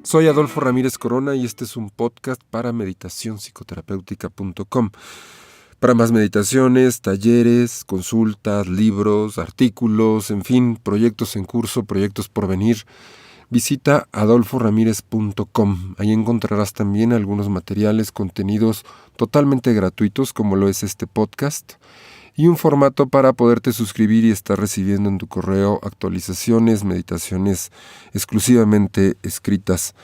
Soy Adolfo Ramírez Corona y este es un podcast para meditacionpsicoterapéutica.com. Para más meditaciones, talleres, consultas, libros, artículos, en fin, proyectos en curso, proyectos por venir, visita adolforamirez.com. Ahí encontrarás también algunos materiales, contenidos totalmente gratuitos, como lo es este podcast, y un formato para poderte suscribir y estar recibiendo en tu correo actualizaciones, meditaciones exclusivamente escritas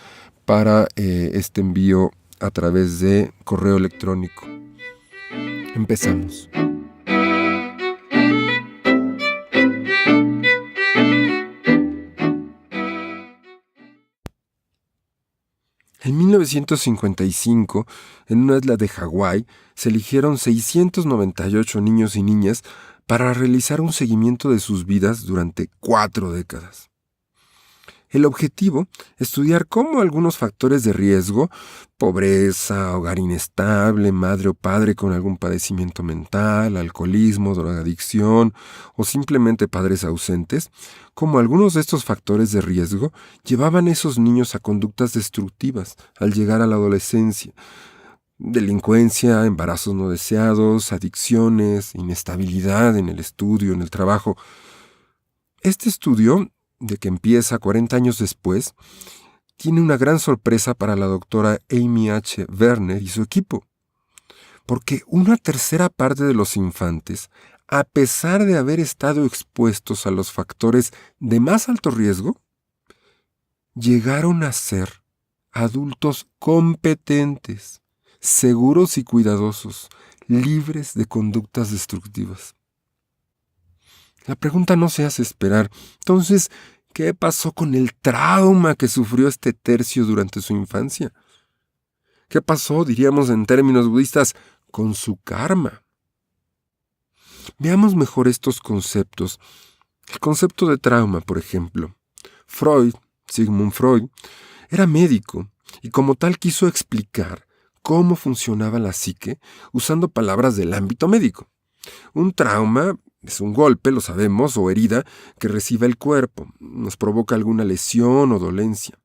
para este envío a través de correo electrónico. Empezamos. En 1955, en una isla de Hawái, se eligieron 698 niños y niñas para realizar un seguimiento de sus vidas durante 4 décadas. El objetivo, estudiar cómo algunos factores de riesgo, pobreza, hogar inestable, madre o padre con algún padecimiento mental, alcoholismo, drogadicción o simplemente padres ausentes, cómo algunos de estos factores de riesgo llevaban a esos niños a conductas destructivas al llegar a la adolescencia. Delincuencia, embarazos no deseados, adicciones, inestabilidad en el estudio, en el trabajo. Este estudio, de que empieza 40 años después, tiene una gran sorpresa para la doctora Amy H. Werner y su equipo, porque una tercera parte de los infantes, a pesar de haber estado expuestos a los factores de más alto riesgo, llegaron a ser adultos competentes, seguros y cuidadosos, libres de conductas destructivas. La pregunta no se hace esperar. Entonces, ¿qué pasó con el trauma que sufrió este tercio durante su infancia? ¿Qué pasó, diríamos en términos budistas, con su karma? Veamos mejor estos conceptos. El concepto de trauma, por ejemplo. Sigmund Freud, era médico y como tal quiso explicar cómo funcionaba la psique usando palabras del ámbito médico. Un trauma es un golpe, lo sabemos, o herida que recibe el cuerpo. Nos provoca alguna lesión o dolencia.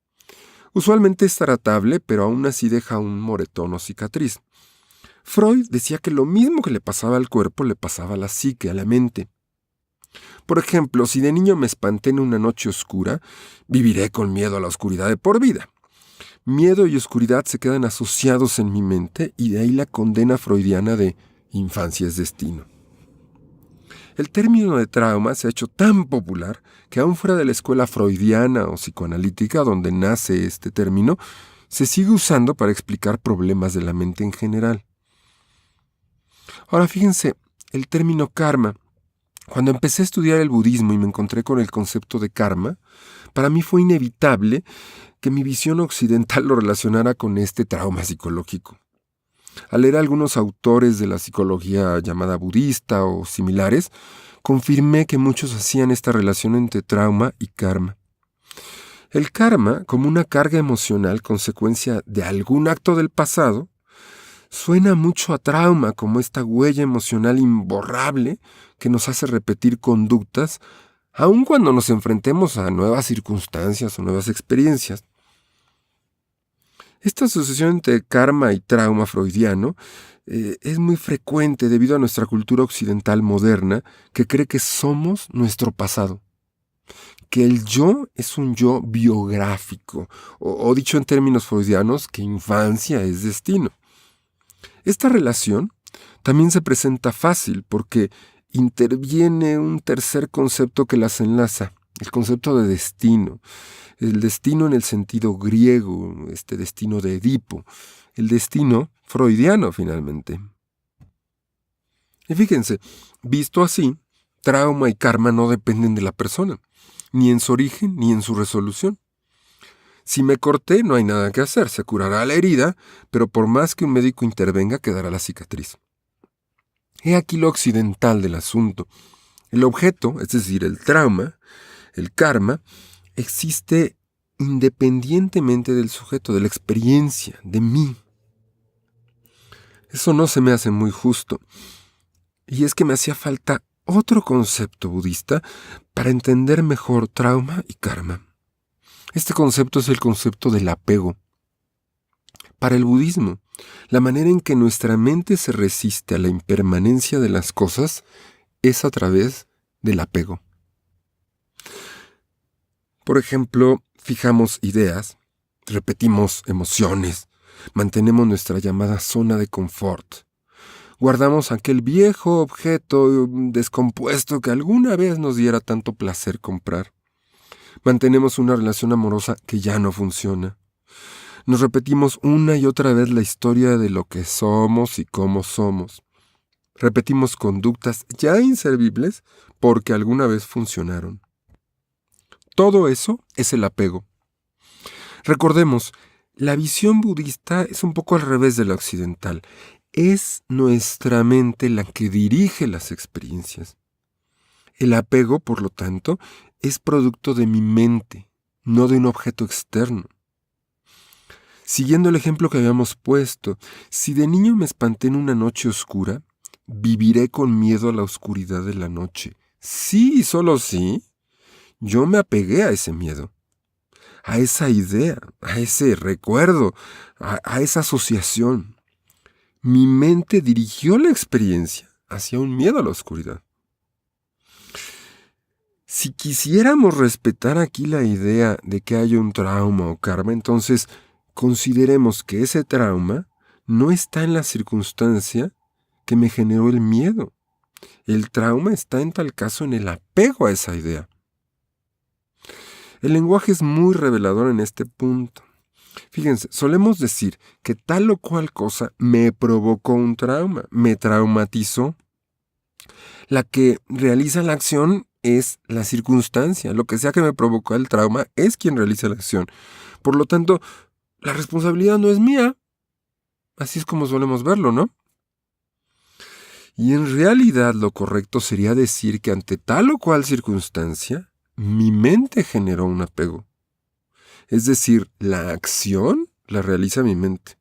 Usualmente es tratable, pero aún así deja un moretón o cicatriz. Freud decía que lo mismo que le pasaba al cuerpo le pasaba a la psique, a la mente. Por ejemplo, si de niño me espanté en una noche oscura, viviré con miedo a la oscuridad de por vida. Miedo y oscuridad se quedan asociados en mi mente y de ahí la condena freudiana de infancia es destino. El término de trauma se ha hecho tan popular que aún fuera de la escuela freudiana o psicoanalítica donde nace este término, se sigue usando para explicar problemas de la mente en general. Ahora fíjense, el término karma. Cuando empecé a estudiar el budismo y me encontré con el concepto de karma, para mí fue inevitable que mi visión occidental lo relacionara con este trauma psicológico. Al leer a algunos autores de la psicología llamada budista o similares, confirmé que muchos hacían esta relación entre trauma y karma. El karma, como una carga emocional consecuencia de algún acto del pasado, suena mucho a trauma, como esta huella emocional imborrable que nos hace repetir conductas, aun cuando nos enfrentemos a nuevas circunstancias o nuevas experiencias. Esta asociación entre karma y trauma freudiano es muy frecuente debido a nuestra cultura occidental moderna que cree que somos nuestro pasado, que el yo es un yo biográfico, o dicho en términos freudianos, que infancia es destino. Esta relación también se presenta fácil porque interviene un tercer concepto que las enlaza, el concepto de destino. El destino en el sentido griego, este destino de Edipo, el destino freudiano finalmente. Y fíjense, visto así, trauma y karma no dependen de la persona, ni en su origen ni en su resolución. Si me corté, no hay nada que hacer, se curará la herida, pero por más que un médico intervenga, quedará la cicatriz. He aquí lo occidental del asunto. El objeto, es decir, el trauma, el karma, existe independientemente del sujeto, de la experiencia, de mí. Eso no se me hace muy justo. Y es que me hacía falta otro concepto budista para entender mejor trauma y karma. Este concepto es el concepto del apego. Para el budismo, la manera en que nuestra mente se resiste a la impermanencia de las cosas es a través del apego. Por ejemplo, fijamos ideas, repetimos emociones, mantenemos nuestra llamada zona de confort. Guardamos aquel viejo objeto descompuesto que alguna vez nos diera tanto placer comprar. Mantenemos una relación amorosa que ya no funciona. Nos repetimos una y otra vez la historia de lo que somos y cómo somos. Repetimos conductas ya inservibles porque alguna vez funcionaron. Todo eso es el apego. Recordemos, la visión budista es un poco al revés de la occidental. Es nuestra mente la que dirige las experiencias. El apego, por lo tanto, es producto de mi mente, no de un objeto externo. Siguiendo el ejemplo que habíamos puesto, si de niño me espanté en una noche oscura, viviré con miedo a la oscuridad de la noche. Sí y solo sí, yo me apegué a ese miedo, a esa idea, a ese recuerdo, a esa asociación. Mi mente dirigió la experiencia hacia un miedo a la oscuridad. Si quisiéramos respetar aquí la idea de que haya un trauma o karma, entonces consideremos que ese trauma no está en la circunstancia que me generó el miedo. El trauma está en tal caso en el apego a esa idea. El lenguaje es muy revelador en este punto. Fíjense, solemos decir que tal o cual cosa me provocó un trauma, me traumatizó. La que realiza la acción es la circunstancia. Lo que sea que me provocó el trauma es quien realiza la acción. Por lo tanto, la responsabilidad no es mía. Así es como solemos verlo, ¿no? Y en realidad lo correcto sería decir que ante tal o cual circunstancia, mi mente generó un apego. Es decir, la acción la realiza mi mente.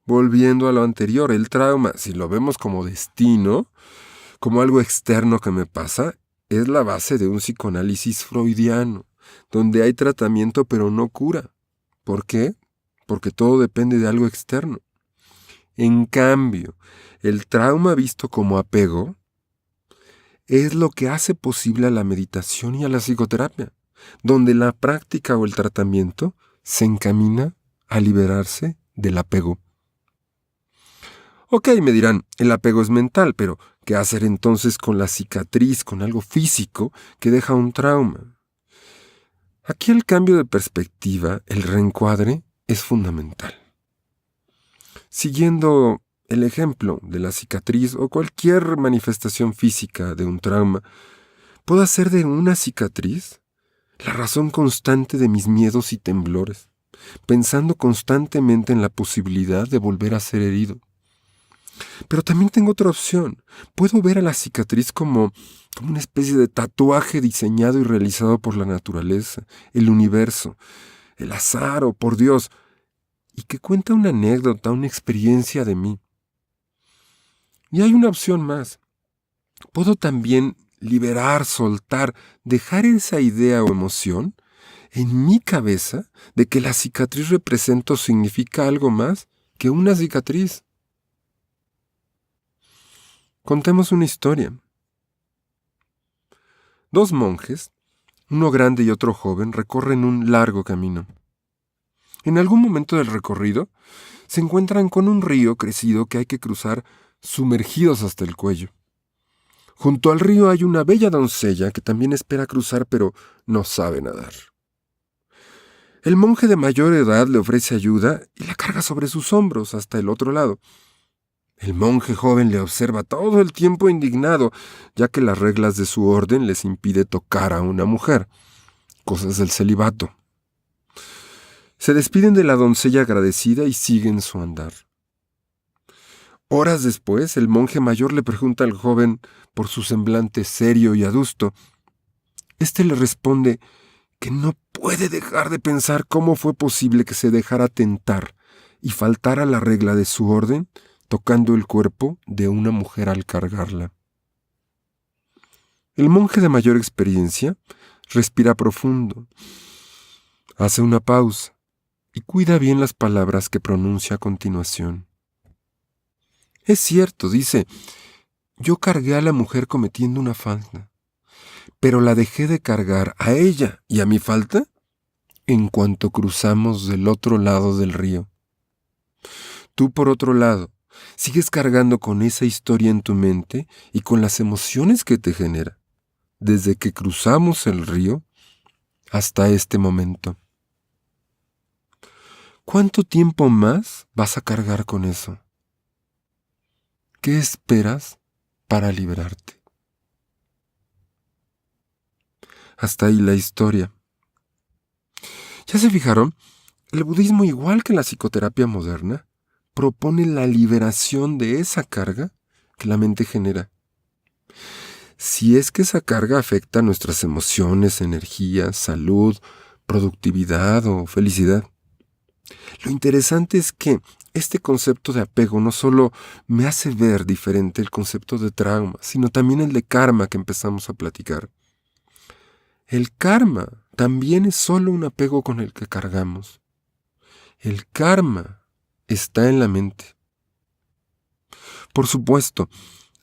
Volviendo a lo anterior, el trauma, si lo vemos como destino, como algo externo que me pasa, es la base de un psicoanálisis freudiano, donde hay tratamiento pero no cura. ¿Por qué? Porque todo depende de algo externo. En cambio, el trauma visto como apego es lo que hace posible a la meditación y a la psicoterapia, donde la práctica o el tratamiento se encamina a liberarse del apego. Ok, me dirán, el apego es mental, pero ¿qué hacer entonces con la cicatriz, con algo físico que deja un trauma? Aquí el cambio de perspectiva, el reencuadre, es fundamental. Siguiendo el ejemplo de la cicatriz o cualquier manifestación física de un trauma, ¿puedo hacer de una cicatriz la razón constante de mis miedos y temblores, pensando constantemente en la posibilidad de volver a ser herido? Pero también tengo otra opción. Puedo ver a la cicatriz como una especie de tatuaje diseñado y realizado por la naturaleza, el universo, el azar o por Dios, y que cuenta una anécdota, una experiencia de mí. Y hay una opción más. Puedo también liberar, soltar, dejar esa idea o emoción en mi cabeza de que la cicatriz representa o significa algo más que una cicatriz. Contemos una historia. Dos monjes, uno grande y otro joven, recorren un largo camino. En algún momento del recorrido, se encuentran con un río crecido que hay que cruzar sumergidos hasta el cuello. Junto al río hay una bella doncella que también espera cruzar, pero no sabe nadar. El monje de mayor edad le ofrece ayuda y la carga sobre sus hombros hasta el otro lado. El monje joven le observa todo el tiempo indignado, ya que las reglas de su orden les impide tocar a una mujer, cosas del celibato. Se despiden de la doncella agradecida y siguen su andar. Horas después, el monje mayor le pregunta al joven por su semblante serio y adusto. Este le responde que no puede dejar de pensar cómo fue posible que se dejara tentar y faltara a la regla de su orden, tocando el cuerpo de una mujer al cargarla. El monje de mayor experiencia Respira profundo. Hace una pausa y cuida bien las palabras que pronuncia a continuación. Es cierto, dice, yo cargué a la mujer cometiendo una falta, pero la dejé de cargar a ella y a mi falta en cuanto cruzamos del otro lado del río. Tú, por otro lado, sigues cargando con esa historia en tu mente y con las emociones que te genera, desde que cruzamos el río hasta este momento. ¿Cuánto tiempo más vas a cargar con eso? ¿Qué esperas para liberarte? Hasta ahí la historia. ¿Ya se fijaron? El budismo, igual que la psicoterapia moderna, propone la liberación de esa carga que la mente genera. Si es que esa carga afecta nuestras emociones, energía, salud, productividad o felicidad. Lo interesante es que este concepto de apego no solo me hace ver diferente el concepto de trauma, sino también el de karma que empezamos a platicar. El karma también es solo un apego con el que cargamos. El karma está en la mente. Por supuesto,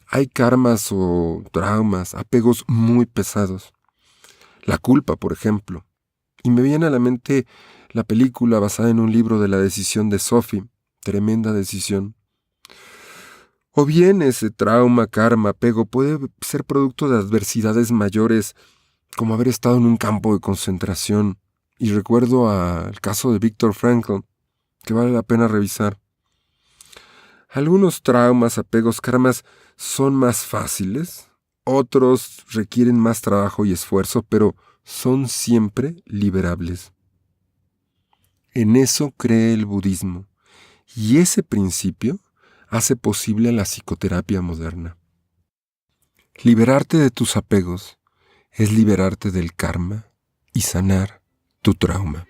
hay karmas o traumas, apegos muy pesados. La culpa, por ejemplo. Y me viene a la mente la película basada en un libro de La decisión de Sophie. Tremenda decisión. O bien ese trauma, karma, apego puede ser producto de adversidades mayores, como haber estado en un campo de concentración. Y recuerdo al caso de Viktor Frankl, que vale la pena revisar. Algunos traumas, apegos, karmas son más fáciles, otros requieren más trabajo y esfuerzo, pero son siempre liberables. En eso cree el budismo, y ese principio hace posible la psicoterapia moderna. Liberarte de tus apegos es liberarte del karma y sanar tu trauma.